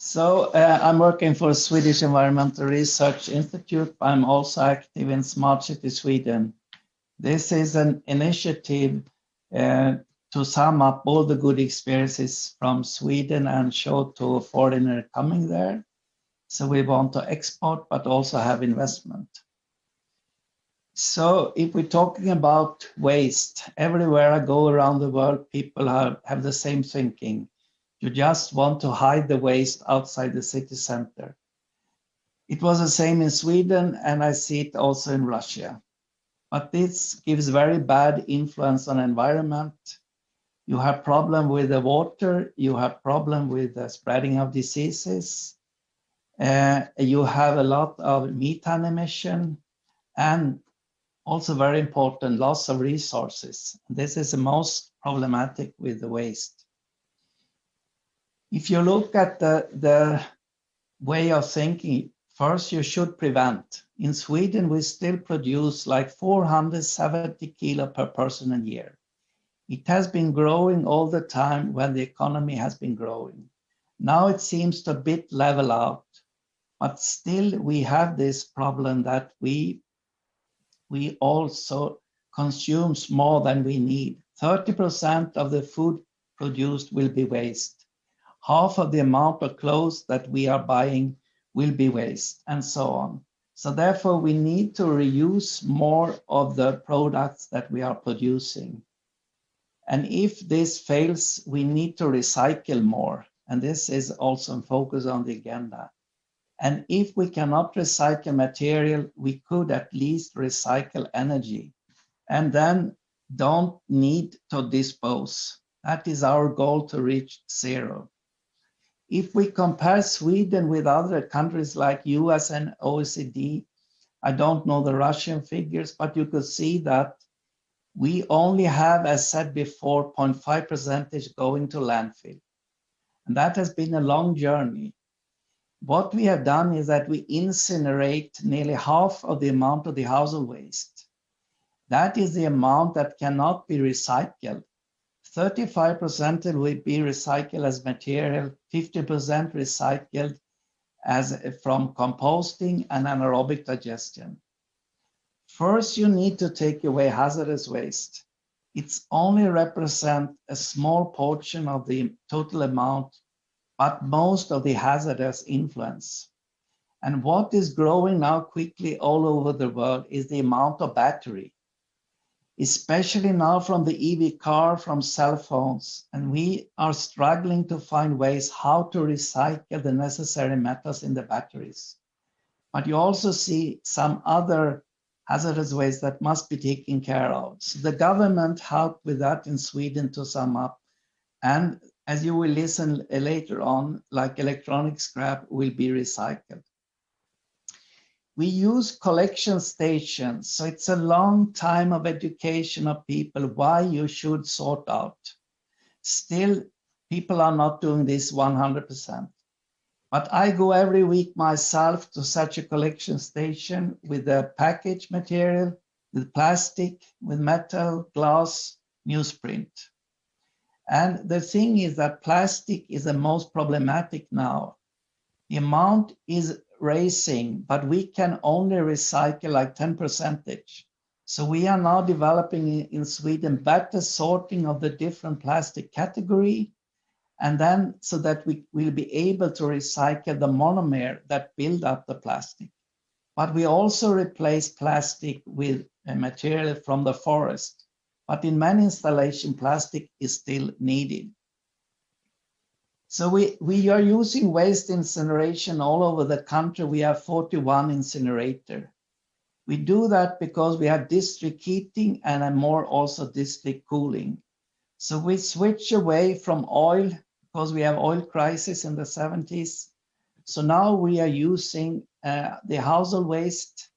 I'm working for Swedish Environmental Research Institute. I'm also active in Smart City Sweden. This is an initiative to sum up all the good experiences from Sweden and show to a foreigner coming there. So we want to export, but also have investment. So if we're talking about waste, everywhere I go around the world, people have the same thinking. You just want to hide the waste outside the city center. It was the same in Sweden, and I see it also in Russia. But this gives very bad influence on environment. You have problem with the water, you have problem with the spreading of diseases, you have a lot of methane emission, and also very important, loss of resources. This is the most problematic with the waste. If you look at the way of thinking, first you should prevent. In Sweden, we still produce like 470 kilo per person a year. It has been growing all the time when the economy has been growing. Now it seems to a bit level out, but still we have this problem that we also consume more than we need. 30% of the food produced will be waste. Half of the amount of clothes that we are buying will be waste, and so on. So therefore, we need to reuse more of the products that we are producing. And if this fails, we need to recycle more. And this is also a focus on the agenda. And if we cannot recycle material, we could at least recycle energy, and then don't need to dispose. That is our goal, to reach zero. If we compare Sweden with other countries like US and OECD, I don't know the Russian figures, but you could see that we only have, as said before, 0.5% going to landfill. And that has been a long journey. What we have done is that we incinerate nearly half of the amount of the household waste. That is the amount that cannot be recycled. 35% will be recycled as material, 50% recycled as from composting and anaerobic digestion. First, you need to take away hazardous waste. It's only represent a small portion of the total amount, but most of the hazardous influence. And what is growing now quickly all over the world is the amount of battery, especially now from the EV car, from cell phones. And we are struggling to find ways how to recycle the necessary metals in the batteries. But you also see some other hazardous waste that must be taken care of. So the government helped with that in Sweden, to sum up. And as you will listen later on, like electronic scrap will be recycled. We use collection stations, so it's a long time of education of people why you should sort out. Still, people are not doing this 100%. But I go every week myself to such a collection station with the package material, with plastic, with metal, glass, newsprint. And the thing is that plastic is the most problematic now. The amount is rising, but we can only recycle like 10%. So we are now developing in Sweden better sorting of the different plastic category, and then so that we will be able to recycle the monomer that build up the plastic. But we also replace plastic with a material from the forest. But in many installations, plastic is still needed. So we are using waste incineration all over the country. We have 41 incinerators. We do that because we have district heating and more also district cooling. So we switch away from oil because we have oil crisis in the 70s. So now we are using the household waste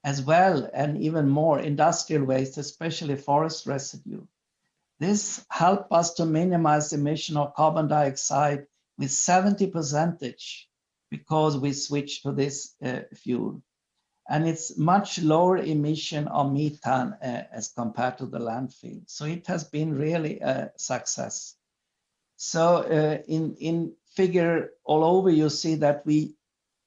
as well, and even more industrial waste, especially forest residue. This helps us to minimize the emission of carbon dioxide with 70% because we switch to this fuel. And it's much lower emission of methane as compared to the landfill. So it has been really a success. So in figure all over, you see that we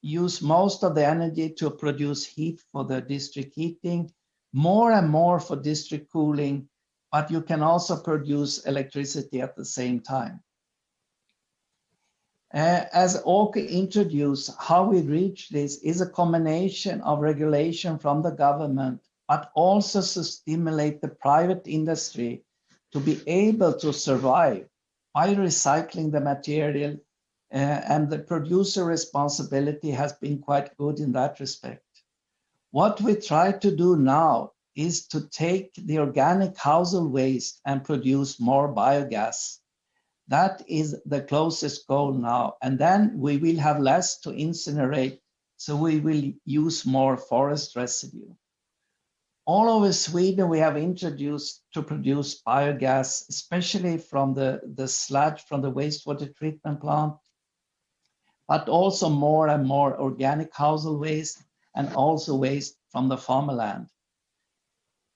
use most of the energy to produce heat for the district heating, more and more for district cooling, but you can also produce electricity at the same time. As Åke introduced, how we reach this is a combination of regulation from the government, but also to stimulate the private industry to be able to survive by recycling the material, and the producer responsibility has been quite good in that respect. What we try to do now is to take the organic household waste and produce more biogas. That is the closest goal now. And then we will have less to incinerate, so we will use more forest residue. All over Sweden, we have introduced to produce biogas, especially from the sludge from the wastewater treatment plant, but also more and more organic household waste and also waste from the farmland.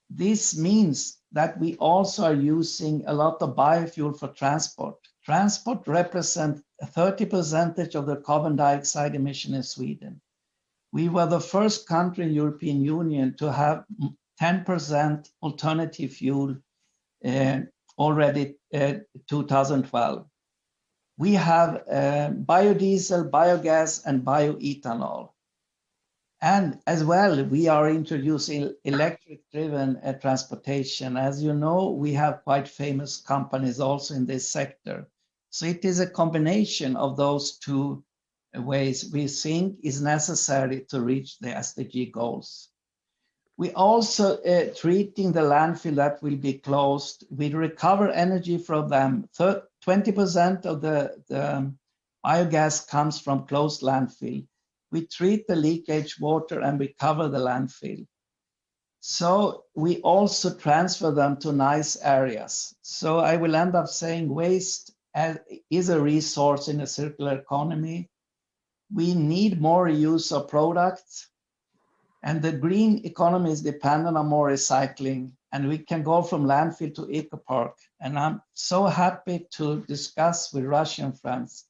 This means that we also are using a lot of biofuel for transport. Transport represents 30% of the carbon dioxide emission in Sweden. We were the first country in the European Union to have 10% alternative fuel already 2012. We have biodiesel, biogas, and bioethanol. And as well, we are introducing electric-driven transportation. As you know, we have quite famous companies also in this sector. So it is a combination of those two ways we think is necessary to reach the SDG goals. We also treating the landfill that will be closed. We recover energy from them. 20% of the biogas comes from closed landfill. We treat the leakage water and we cover the landfill. So we also transfer them to nice areas. So I will end up saying waste is a resource in a circular economy. We need more use of products, and the green economy is dependent on more recycling, and we can go from landfill to eco-park. And I'm so happy to discuss with Russian friends.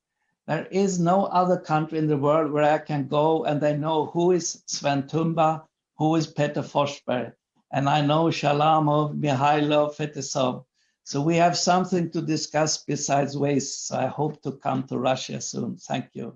There is no other country in the world where I can go and they know who is Sven Tumba, who is Peter Forsberg, and I know Shalamov, Mikhailov, Fetisov. So we have something to discuss besides waste. So I hope to come to Russia soon. Thank you.